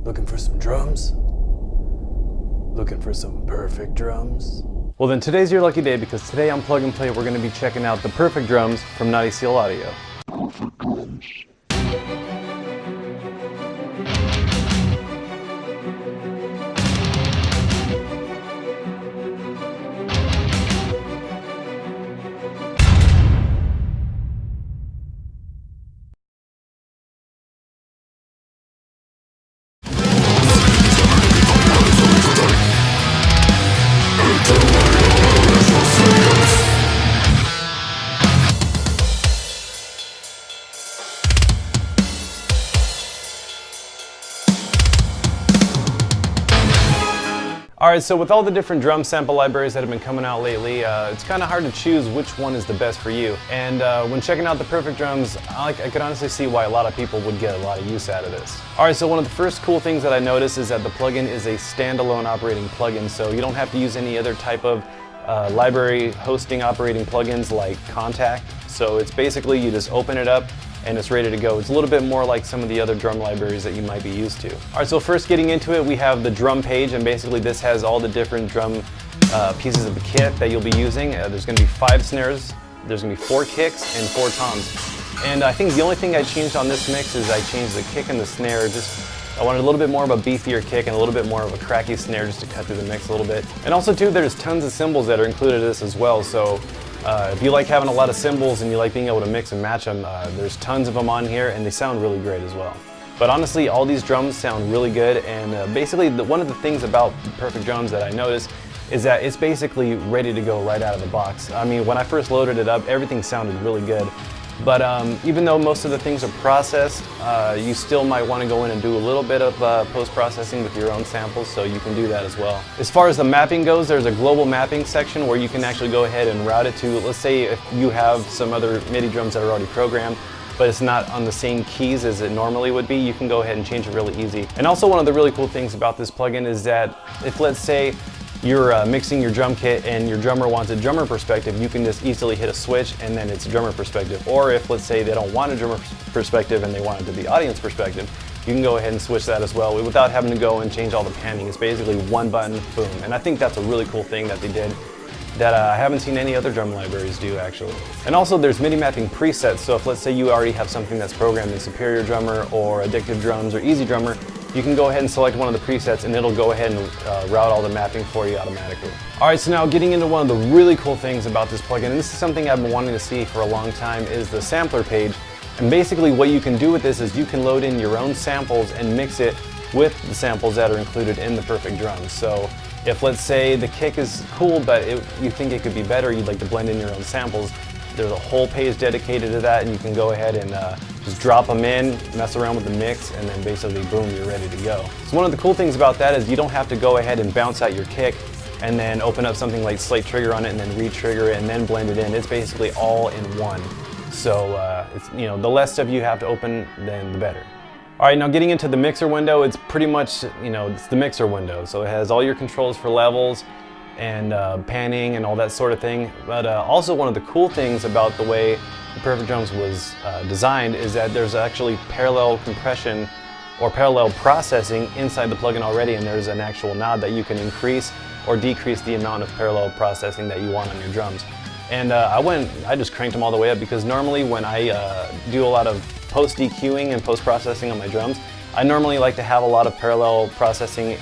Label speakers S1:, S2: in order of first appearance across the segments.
S1: Looking for some drums? Looking for some perfect drums? Well then today's your lucky day, because today on Plug and Play we're going to be checking out the perfect drums from Naughty Seal Audio. Perfect drums. Alright, so with all the different drum sample libraries that have been coming out lately, it's kind of hard to choose which one is the best for you. And when checking out the perfect drums, I could honestly see why a lot of people would get a lot of use out of this. Alright, so one of the first cool things that I noticed is that the plugin is a standalone operating plugin, so you don't have to use any other type of library hosting operating plugins like Contact. So it's basically you just open it up and it's ready to go. It's a little bit more like some of the other drum libraries that you might be used to. Alright, so first getting into it, we have the drum page, and basically this has all the different drum pieces of the kit that you'll be using. There's going to be 5 snares, there's going to be 4 kicks, and 4 toms. And I think the only thing I changed on this mix is I changed the kick and the snare. I wanted a little bit more of a beefier kick and a little bit more of a cracky snare just to cut through the mix a little bit. And also too, there's tons of cymbals that are included in this as well. So if you like having a lot of cymbals and you like being able to mix and match them, there's tons of them on here and they sound really great as well. But honestly, all these drums sound really good, and basically one of the things about the perfect drums that I noticed is that it's basically ready to go right out of the box. I mean, when I first loaded it up, everything sounded really good. But even though most of the things are processed, you still might want to go in and do a little bit of post-processing with your own samples, so you can do that as well. As far as the mapping goes, there's a global mapping section where you can actually go ahead and route it to, let's say if you have some other MIDI drums that are already programmed, but it's not on the same keys as it normally would be, you can go ahead and change it really easy. And also one of the really cool things about this plugin is that if, let's say, you're mixing your drum kit and your drummer wants a drummer perspective, you can just easily hit a switch and then it's a drummer perspective. Or if, let's say, they don't want a drummer perspective and they want it to be audience perspective, you can go ahead and switch that as well without having to go and change all the panning. It's basically one button, boom. And I think that's a really cool thing that they did that I haven't seen any other drum libraries do actually. And also there's MIDI mapping presets, so if let's say you already have something that's programmed in Superior Drummer or Addictive Drums or Easy Drummer, you can go ahead and select one of the presets and it'll go ahead and route all the mapping for you automatically. Alright, so now getting into one of the really cool things about this plugin, and this is something I've been wanting to see for a long time, is the sampler page. And basically what you can do with this is you can load in your own samples and mix it with the samples that are included in the perfect drums. So if, let's say, the kick is cool but you think it could be better, you'd like to blend in your own samples, there's a whole page dedicated to that, and you can go ahead and just drop them in, mess around with the mix, and then basically boom, you're ready to go. So one of the cool things about that is you don't have to go ahead and bounce out your kick and then open up something like Slate Trigger on it and then re-trigger it and then blend it in. It's basically all in one. So it's, you know, the less stuff you have to open, then the better. Alright, now getting into the mixer window, it's pretty much, you know, it's the mixer window. So it has all your controls for levels and panning and all that sort of thing. But also one of the cool things about the way the Perfect Drums was designed is that there's actually parallel compression or parallel processing inside the plugin already, and there's an actual knob that you can increase or decrease the amount of parallel processing that you want on your drums. And I just cranked them all the way up, because normally when I do a lot of post EQing and post processing on my drums, I normally like to have a lot of parallel processing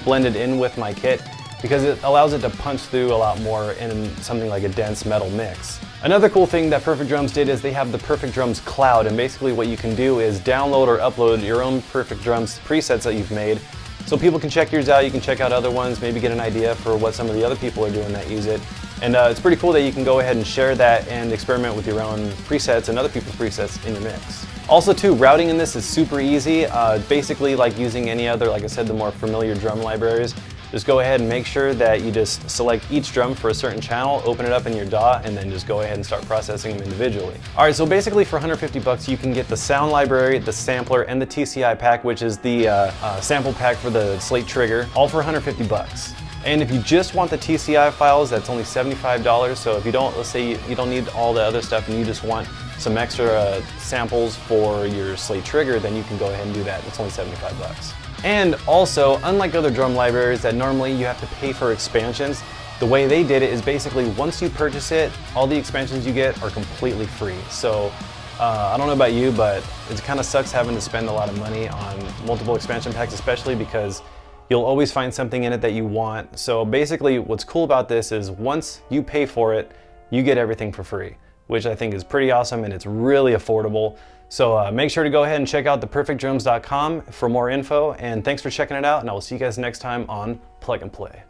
S1: blended in with my kit, because it allows it to punch through a lot more in something like a dense metal mix. Another cool thing that Perfect Drums did is they have the Perfect Drums cloud, and basically what you can do is download or upload your own Perfect Drums presets that you've made, so people can check yours out, you can check out other ones, maybe get an idea for what some of the other people are doing that use it. And it's pretty cool that you can go ahead and share that and experiment with your own presets and other people's presets in your mix. Also too, routing in this is super easy. Basically like using any other, like I said, the more familiar drum libraries. Just go ahead and make sure that you just select each drum for a certain channel, open it up in your DAW, and then just go ahead and start processing them individually. Alright, so basically for 150 bucks you can get the sound library, the sampler, and the TCI pack, which is the sample pack for the Slate Trigger, all for 150 bucks. And if you just want the TCI files, that's only $75. So if you don't, let's say you don't need all the other stuff and you just want some extra samples for your slate trigger, then you can go ahead and do that. It's only 75 bucks. And also, unlike other drum libraries that normally you have to pay for expansions, the way they did it is basically once you purchase it, all the expansions you get are completely free. So I don't know about you, but it kind of sucks having to spend a lot of money on multiple expansion packs, especially because you'll always find something in it that you want. So basically what's cool about this is once you pay for it, you get everything for free, which I think is pretty awesome and it's really affordable. So make sure to go ahead and check out theperfectdrums.com for more info, and thanks for checking it out, and I will see you guys next time on Plug and Play.